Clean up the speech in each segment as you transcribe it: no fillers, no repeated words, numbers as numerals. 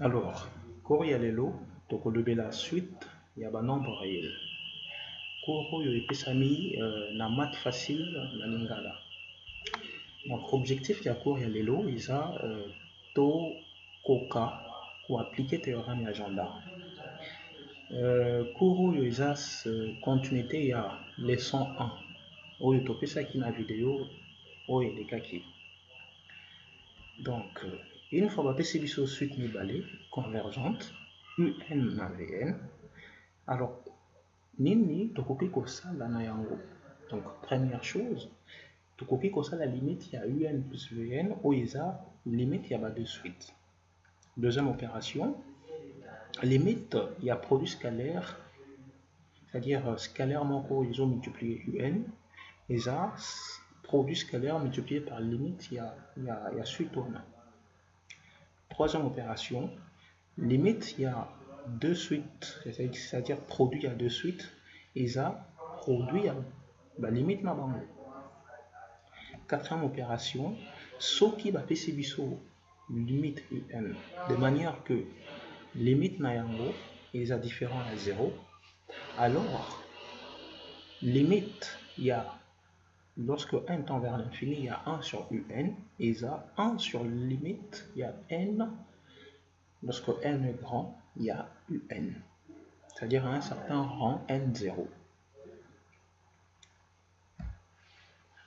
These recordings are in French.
Alors, quand il y a les lots, donc la suite, il y a un nombre réel. Quand il y a na maths facile, na lingala. Donc, objectif il y a cours il y a les lots, il y a to coca pour appliquer théorème et agenda. Cours il y a continuité il y a leçon 1. Où il y a ça qui na vidéo, où il y a des cas qui. Donc, une fois que vous avez suite nibalé, convergente, UN na VN, alors, nini, tokoki kosala na yango. Donc, première chose, tokoki kosala la limite, il y a UN plus VN, ou il y a limite, il y a de suite. Deuxième opération, limite, il y a produit scalaire, c'est-à-dire scalairement, ils ont multiplié UN, et ça, produit scalaire multiplié par limite, il y a suite au nom. Troisième opération, limite, il y a deux suites, c'est-à-dire produit, il y a deux suites, et ça, produit, il y a la limite, na bango. Quatrième opération, ce qui va passer biso limite UN, de manière que limite na yango est différent à 0, alors limite, il y a, lorsque n tend vers l'infini, il y a 1 sur UN, et ça, 1 sur limite, il y a n, lorsque n est grand, il y a UN, c'est-à-dire à un certain rang n0.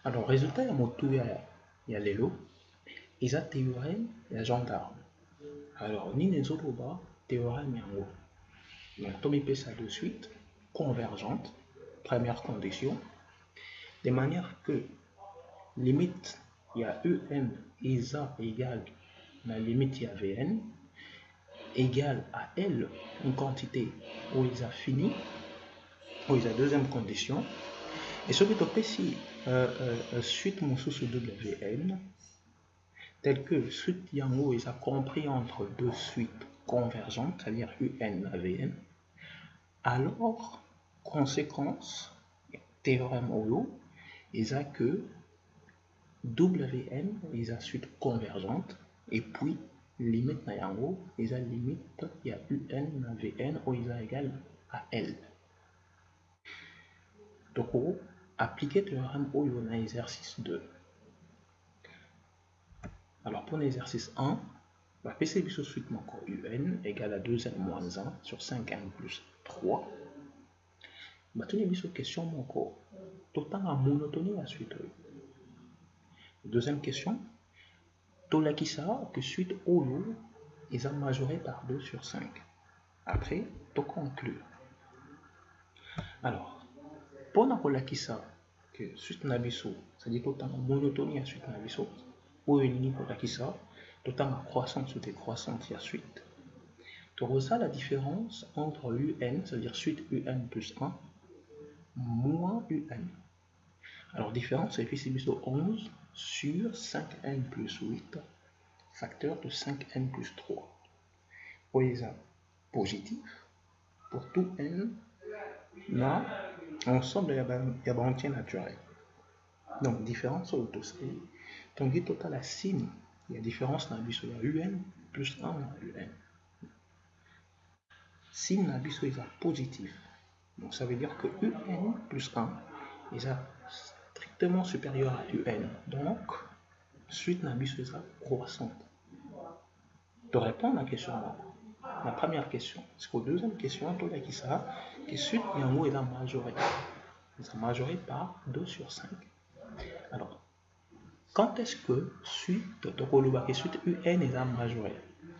Alors, résultat, il y a les lots, il y a théorème, il y a gendarme. Alors, ni les autres bas, théorème yango. Donc, Tommy fait ça de suite, convergente, première condition, de manière que limite, il y a UN, ISA égale la limite, il y a VN, égale à L, une quantité où ISA fini, où ISA deuxième condition, et ce que tu fais si suite mon sous WN, tel que suite yango ISA compris entre deux suites convergentes, c'est-à-dire UN à VN, alors, conséquence, théorème OLO, il y a que WN, il y a suite convergente, et puis limite na yango, il y a limite, il y a UN na VN, où il y a égal à L. Donc, appliquer théorème OLO na exercice 2. Alors, pour l'exercice 1, la PC biso suite encore UN égale à 2N moins 1 sur 5N plus 3. Batuni biso question moko. Total en monotonie la suite. Deuxième question. Tolaki ça que suite OLO est majoré par 2 sur 5. Après, to conclure. Alors, pour nakolaki ça que suite nabiso, c'est-à-dire total en monotonie la suite nabiso, ou une kolaki ça, total en croissance ou décroissante la suite. Tu ressens la différence entre UN, c'est-à-dire suite UN plus 1, moins UN. Alors, différence, c'est ici 11 sur 5n plus 8, facteur de 5n plus 3. Pour les positif, pour tout n, là, ensemble, il y a un entier naturel. Donc, différence sur le série. Donc, il total à signe, il y a différence dans il y a UN plus 1 dans UN. Signe dans il y a positif. Donc, ça veut dire que UN plus 1 est strictement supérieur à UN. Donc, suite na biso eza croissante. De répondre à la question, la première question, parce que la deuxième question, tu as dit ça, que suite yango est majoré. C'est majoré par 2 sur 5. Alors, quand est-ce que suite, que suite UN est majoré?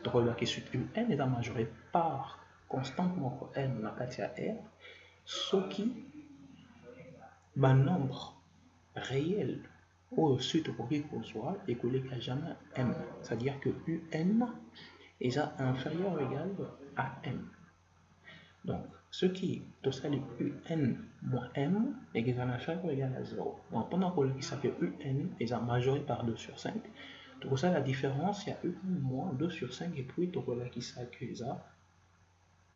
Que suite UN est majoré par constante moko n na kati ya R, soki ba nombre réel ou suite au soit écoulé qu'à jamais m, c'est-à-dire que UN est inférieur ou égal à m. Donc, ce qui est salut UN moins m est inférieur ou égal à 0. Donc, pendant qu'on ça que UN est majoré par 2 sur 5, donc ça la différence, il y a UN moins 2 sur 5 et puis donc là qui s'accuse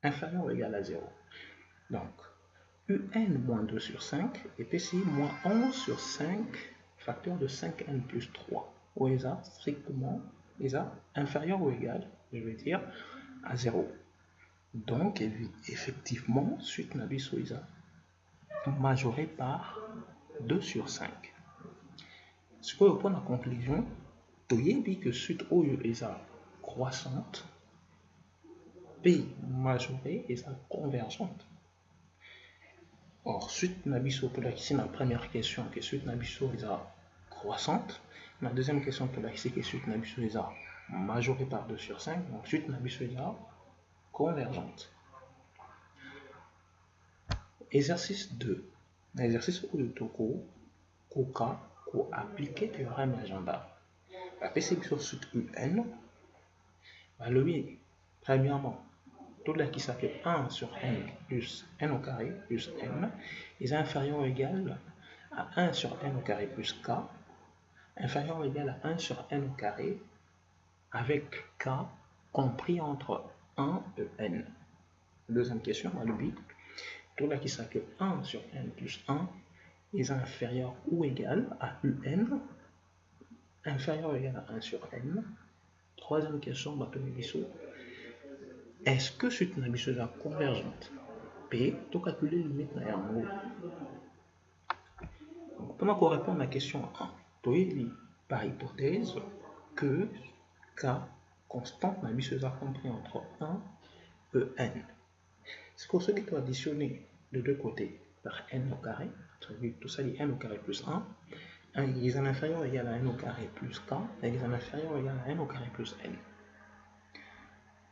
inférieur ou égal à 0. Donc, UN moins 2 sur 5 et PC moins 11 sur 5 facteur de 5n plus 3. Ou est strictement inférieur ou égal, je vais dire, à 0. Donc, effectivement, suite na biso eza majoré par 2 sur 5. Ce que pour la conclusion, toyebi que suite oyo eza croissante, P majorée eza convergente. Or, suite na biso pour ici la première question que suite na biso eza croissante, la deuxième question pour ici que suite na biso eza majorée par 2 sur 5, donc suite na biso eza convergente. Exercice 2. L'exercice où le toko koka ko appliquer théorème agenda. La PCB suite UN. Lui, premièrement, tout là qui s'appelle 1 sur n plus n au carré plus n est inférieur ou égal à 1 sur n au carré plus k, inférieur ou égal à 1 sur n au carré avec k compris entre 1 et n. Deuxième question, le but. Tout là qui s'appelle 1 sur n plus 1 est inférieur ou égal à un, inférieur ou égal à 1 sur n. Troisième question, est-ce que cette biseau est convergente? P, tu calculer la limite en haut. Pendant qu'on répond à la question 1, tu dis par hypothèse que K constante na biseau est compris entre 1 et n. C'est pour ça que tu additionner de deux côtés par n au carré, tout ça dit n au carré plus 1, est en inférieur égal à n au carré plus k, et est en inférieur égal à n au carré plus n.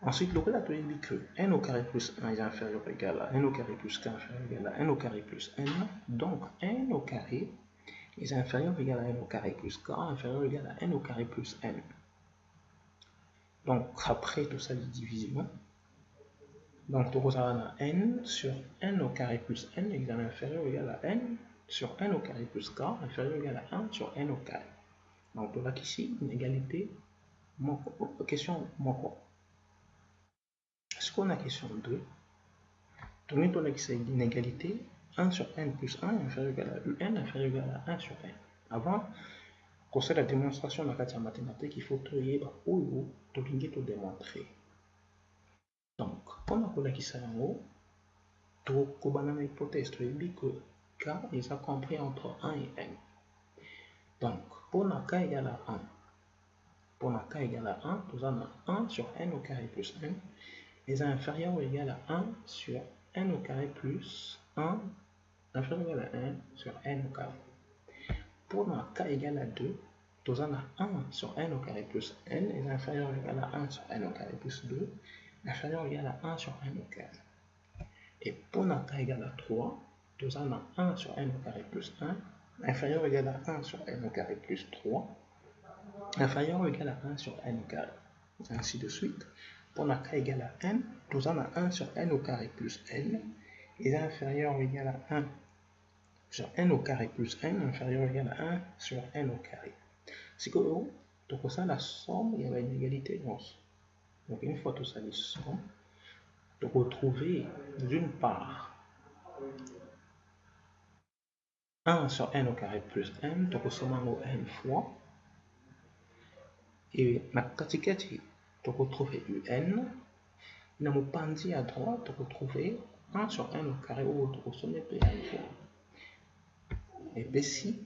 Ensuite, le relateur dit que n au carré plus 1 est inférieur ou égal à n au carré plus k inférieur ou égal à n au carré plus n. Donc, n au carré est inférieur ou égal à n au carré plus k inférieur ou égal à n au carré plus n. Donc, après tout ça, les divisions. Donc, tout ça, on a n sur n au carré plus n est inférieur ou égal à n sur n au carré plus k inférieur ou égal à 1 sur n au carré. Donc, on a ici une égalité, question moko. Est-ce qu'on a question 2? Tourner ton accès d'une égalité 1 sur n plus 1 inférieur ou égal à un inférieur ou égal à 1 sur n. Avant, pour faire la démonstration de la matière mathématique, il faut trouver où tu as démontrer. Donc, pour la question en haut, tu as une hypothèse, tu as dit que k est compris entre 1 et n. Donc, pour k égale à 1, pour k égale à 1, tu as 1 sur n au carré plus n est inférieur ou égal à 1 sur n au carré plus 1 inférieur ou égal à 1 sur n au carré. Pour k égale à 2, tu as 1 sur n au carré plus n est inférieur ou égal à 1 sur n au carré plus 2 inférieur ou égal à 1 sur n au carré. Et pour k égale à 3, tu as 1 sur n au carré plus 1 inférieur ou égal à 1 sur n au carré plus 3 inférieur ou égal à 1 sur n au carré. Ainsi de suite. Pour k égale à n, tu as 1 sur n au carré plus n est inférieur ou égal à 1 sur n au carré plus n inférieur ou égal à 1 sur n au carré. C'est que tu as la somme, il y a une égalité. Donc une fois que tu as la somme, tu peux trouver d'une part 1 sur n au carré plus n, tu peux sommer au n fois. Et ma pratique, tu peux trouver un. Dans mon pendule à droite, tu peux trouver 1 sur n au carré ou tu peux sommer n fois. Et puis si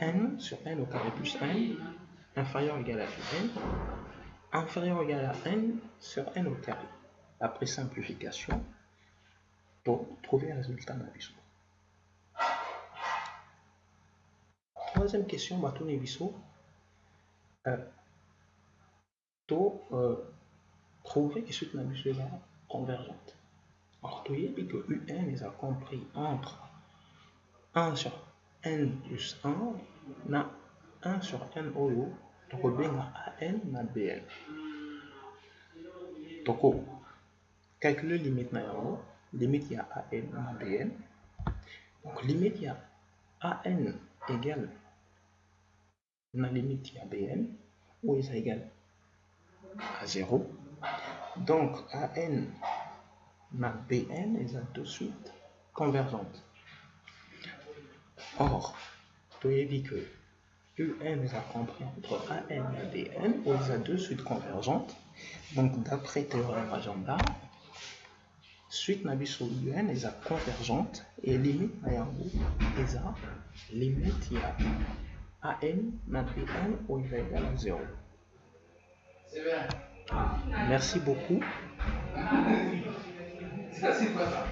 n sur n au carré plus n inférieur ou égal à n, inférieur ou égal à n sur n au carré. Après simplification, pour trouver un résultat dans l'issue. Troisième question, bateau et biseau. Trouver que cette biseau est convergente. Alors, tu dis que un est compris entre 1 sur n plus 1 na 1 sur n oyo tokobenga an na bn. Toko calculer limite na yango, limite ya an na bn. Donc limite ya an égale na limite ya bn ou est égal à 0. Donc an na bn est tout de suite convergente. Or, tu as dit que UN est compris entre AN et BN, où ils sont deux suites convergentes. Donc, d'après théorème agenda, suite na biso UN eza convergente et limite na yango eza limite ya AN na BN au égal à 0. Merci beaucoup. Ça, c'est quoi ça?